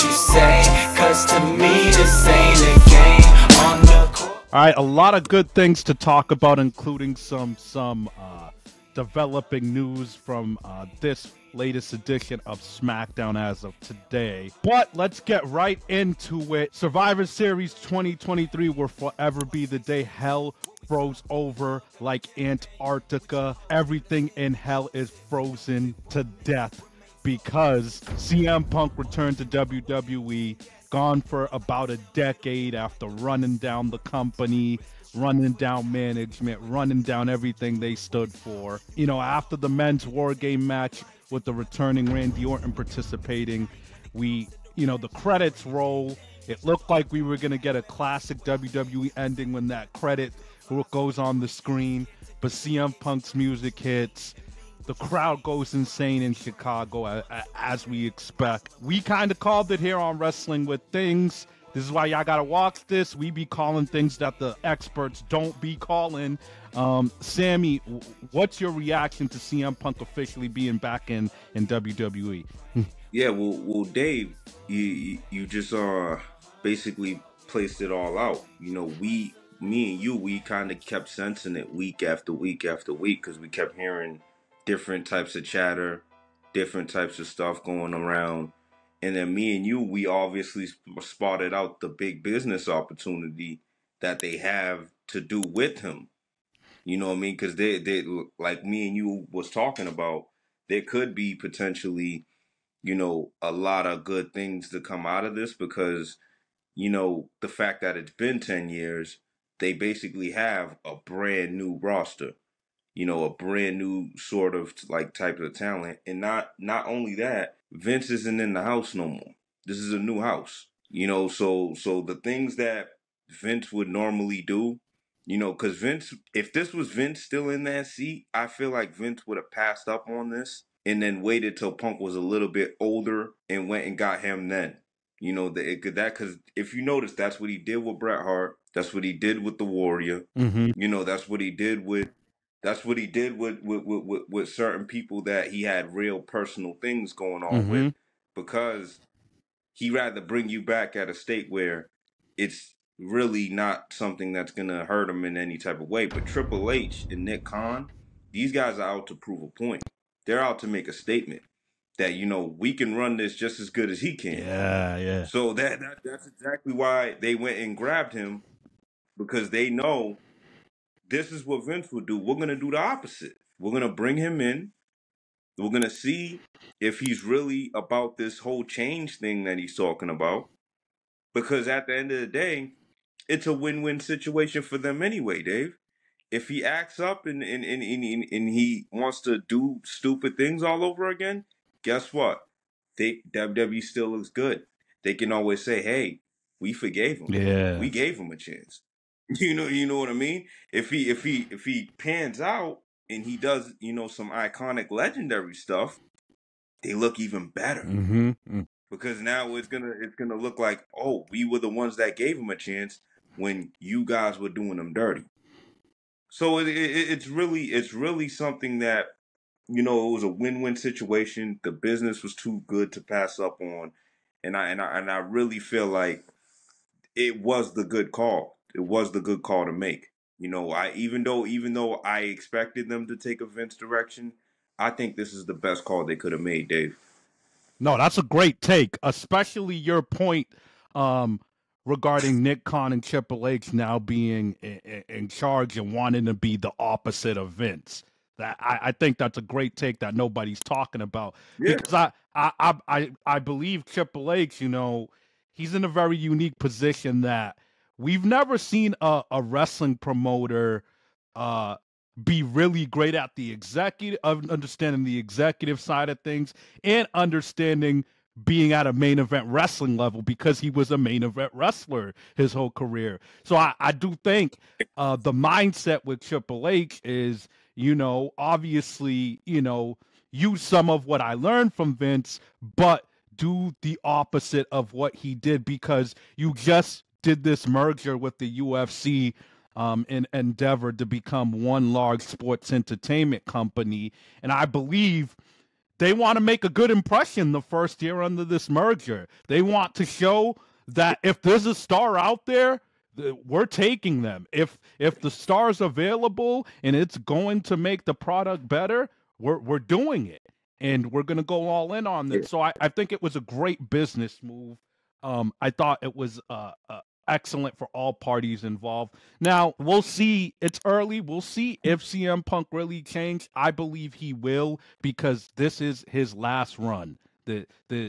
you say, cause to me this ain't a game on the court. All right, a lot of good things to talk about, including some developing news from this latest edition of SmackDown as of today. But let's get right into it. Survivor Series 2023 will forever be the day hell froze over like Antarctica. Everything in hell is frozen to death because CM Punk returned to WWE, gone for about a decade after running down the company, running down management, running down everything they stood for. You know, after the men's war game match with the returning Randy Orton participating, the credits roll. It looked like we were going to get a classic WWE ending when that credit goes on the screen, but CM Punk's music hits. The crowd goes insane in Chicago, as we expect. We kind of called it here on Wrestling with Things. This is why y'all got to watch this. We be calling things that the experts don't be calling. Sammy, what's your reaction to CM Punk officially being back in WWE? Yeah, well, Dave, you just basically placed it all out. You know, me and you, we kind of kept sensing it week after week after week because we kept hearing different types of chatter, different types of stuff going around. And then me and you, we obviously spotted out the big business opportunity that they have to do with him. You know what I mean? Because they like me and you was talking about, there could be potentially, you know, a lot of good things to come out of this because, you know, the fact that it's been 10 years, they basically have a brand new roster. You know, a brand new sort of like type of talent. And not only that, Vince isn't in the house no more. This is a new house. You know, so the things that Vince would normally do, you know, because Vince, if this was Vince still in that seat, I feel like Vince would have passed up on this and then waited till Punk was a little bit older and went and got him then. You know, because if you notice, that's what he did with Bret Hart. That's what he did with the Warrior. Mm-hmm. You know, that's what he did with certain people that he had real personal things going on with, because he rather bring you back at a state where it's really not something that's going to hurt him in any type of way. But Triple H and Nick Khan, these guys are out to prove a point. They're out to make a statement that, you know, we can run this just as good as he can. Yeah. So that's exactly why they went and grabbed him, because they know this is what Vince would do. We're going to do the opposite. We're going to bring him in. We're going to see if he's really about this whole change thing that he's talking about. Because at the end of the day, it's a win-win situation for them anyway, Dave. If he acts up and he wants to do stupid things all over again, guess what? WWE still looks good. They can always say, hey, we forgave him. Yeah. We gave him a chance. You know what I mean? If he pans out and he does, you know, some iconic legendary stuff, they look even better. Because now it's gonna look like, oh, we were the ones that gave him a chance when you guys were doing him dirty. So it's really something that, you know, it was a win-win situation. The business was too good to pass up on, and I really feel like it was the good call. It was the good call to make. You know, even though I expected them to take a Vince direction, I think this is the best call they could have made, Dave. No, that's a great take, especially your point regarding Nick Khan and Triple H now being in charge and wanting to be the opposite of Vince. That I think that's a great take that nobody's talking about. Yeah. Because I believe Triple H, you know, he's in a very unique position that we've never seen a wrestling promoter be really great at the executive, of understanding the executive side of things and understanding being at a main event wrestling level, because he was a main event wrestler his whole career. So I do think the mindset with Triple H is, you know, obviously, you know, use some of what I learned from Vince, but do the opposite of what he did, because you just did this merger with the UFC in endeavor to become one large sports entertainment company. And I believe they want to make a good impression the first year under this merger. They want to show that if there's a star out there, we're taking them. If the star's available and it's going to make the product better, we're doing it. And we're going to go all in on this. So I think it was a great business move. I thought it was excellent for all parties involved. Now, we'll see. It's early. We'll see if CM Punk really changed. I believe he will, because this is his last run.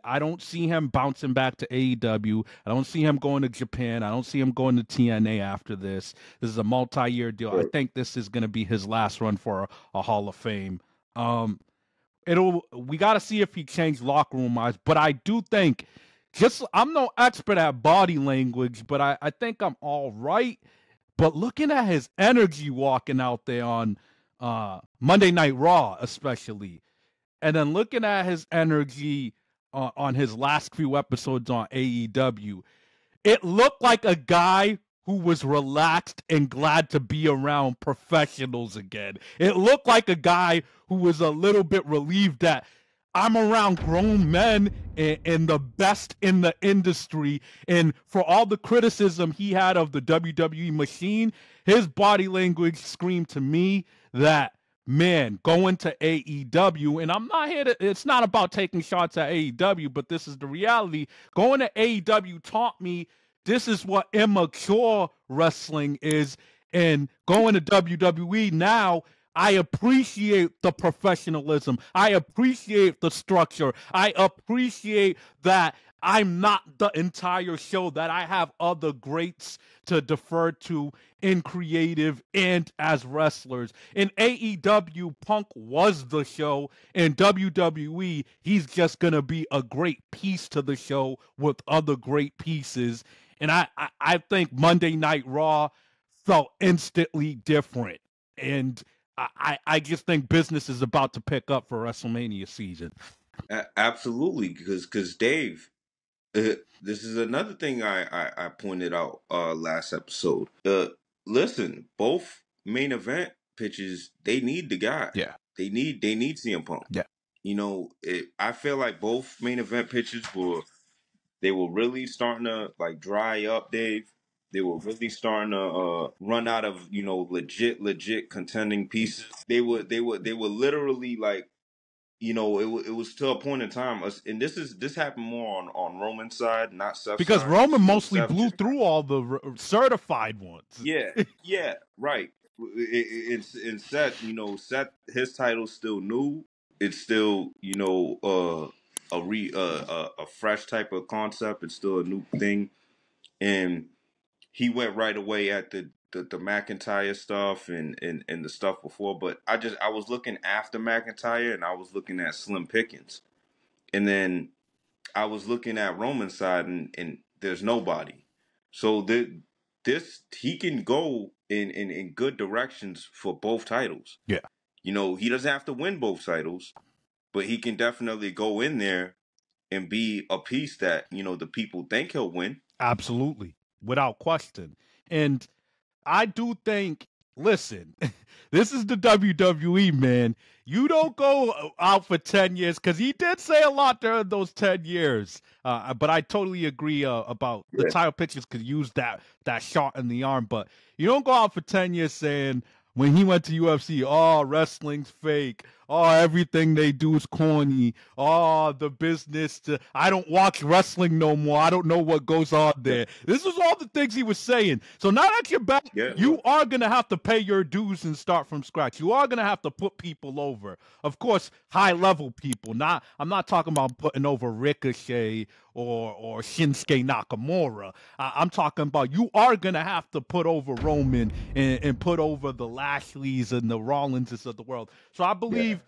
I don't see him bouncing back to AEW. I don't see him going to Japan. I don't see him going to TNA after this. This is a multi-year deal. I think this is going to be his last run for a Hall of Fame. We got to see if he changed locker room wise, but I do think, I'm no expert at body language, but I think I'm all right. But looking at his energy walking out there on Monday Night Raw, especially, and then looking at his energy on his last few episodes on AEW, it looked like a guy who was relaxed and glad to be around professionals again. It looked like a guy who was a little bit relieved that I'm around grown men and the best in the industry. And for all the criticism he had of the WWE machine, his body language screamed to me that, man, going to AEW, and I'm not here to, it's not about taking shots at AEW, but this is the reality. Going to AEW taught me this is what immature wrestling is, and going to WWE now, I appreciate the professionalism. I appreciate the structure. I appreciate that I'm not the entire show, that I have other greats to defer to in creative and as wrestlers. In AEW, Punk was the show. In WWE, he's just going to be a great piece to the show with other great pieces. And I think Monday Night Raw felt instantly different. And I just think business is about to pick up for WrestleMania season. Absolutely, because Dave, this is another thing I pointed out last episode. Listen, both main event pitches, they need the guy. Yeah, they need CM Punk. Yeah, you know, I feel like both main event pitches were really starting to like dry up, Dave. They were really starting to run out of, you know, legit contending pieces. They were literally like, you know, it was to a point in time, and this happened more on Roman's side, not Seth's because side. Roman mostly Seth blew through all the certified ones. Yeah, right. And Seth, you know, his title's still new. It's still, you know, a fresh type of concept. It's still a new thing, and he went right away at the McIntyre stuff and the stuff before. But I was looking after McIntyre, and I was looking at Slim Pickens, and then I was looking at Roman's side, and there's nobody. So he can go in good directions for both titles. Yeah. You know, he doesn't have to win both titles, but he can definitely go in there and be a piece that, you know, the people think he'll win. Absolutely. Without question. And I do think, listen, this is the WWE, man. You don't go out for 10 years, because he did say a lot during those 10 years. But I totally agree about the title pictures could use that shot in the arm. But you don't go out for 10 years saying, when he went to UFC, oh, wrestling's fake. Oh, everything they do is corny. Oh, the business. I don't watch wrestling no more. I don't know what goes on there. This is all the things he was saying. So now that you're back, you are going to have to pay your dues and start from scratch. You are going to have to put people over. Of course, high-level people. I'm not talking about putting over Ricochet or Shinsuke Nakamura. I'm talking about you are going to have to put over Roman and put over the Lashleys and the Rollinses of the world. So I believe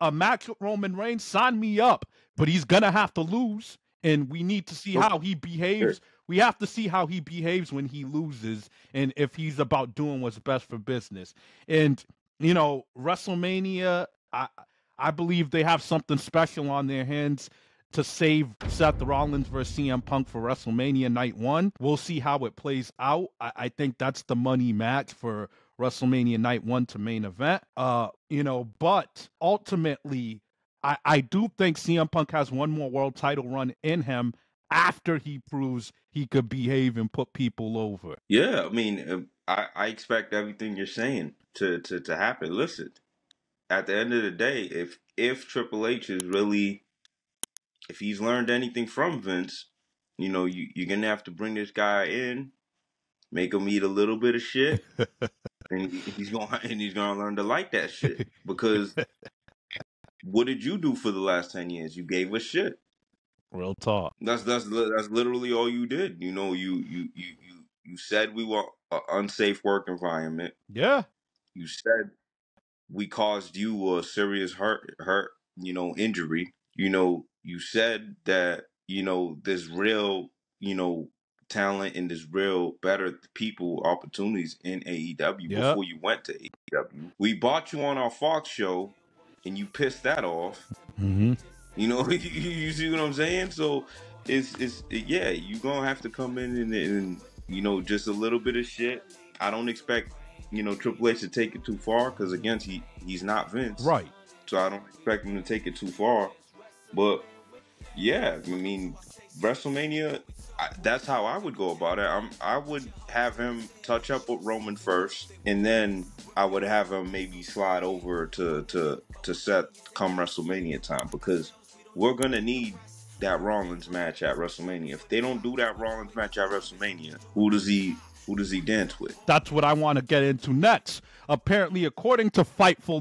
a match with Roman Reigns, sign me up, but he's going to have to lose, and we need to see how he behaves. We have to see how he behaves when he loses, and if he's about doing what's best for business. And, you know, WrestleMania, I believe they have something special on their hands to save Seth Rollins versus CM Punk for WrestleMania Night 1. We'll see how it plays out. I think that's the money match for WrestleMania Night 1 to main event. You know, but ultimately, I do think CM Punk has one more world title run in him after he proves he could behave and put people over. Yeah, I mean, I expect everything you're saying to happen. Listen, at the end of the day, if Triple H is really, if he's learned anything from Vince, you're gonna have to bring this guy in, make him eat a little bit of shit, and he's gonna learn to like that shit. Because what did you do for the last 10 years? You gave us shit. Real talk. That's literally all you did. You said we were an unsafe work environment. Yeah. You said we caused you a serious hurt, injury. You said that, there's real, talent and there's real better people opportunities in AEW before you went to AEW. We bought you on our Fox show and you pissed that off. Mm-hmm. You see what I'm saying? So yeah, you're gonna have to come in and just a little bit of shit. I don't expect Triple H to take it too far, because again, he's not Vince, right? So I don't expect him to take it too far. But yeah, I mean, WrestleMania, that's how I would go about it. I would have him touch up with Roman first, and then I would have him maybe slide over to Seth come WrestleMania time, because we're gonna need that Rollins match at WrestleMania. If they don't do that Rollins match at WrestleMania, who does he dance with? That's what I want to get into next. Apparently, according to Fightful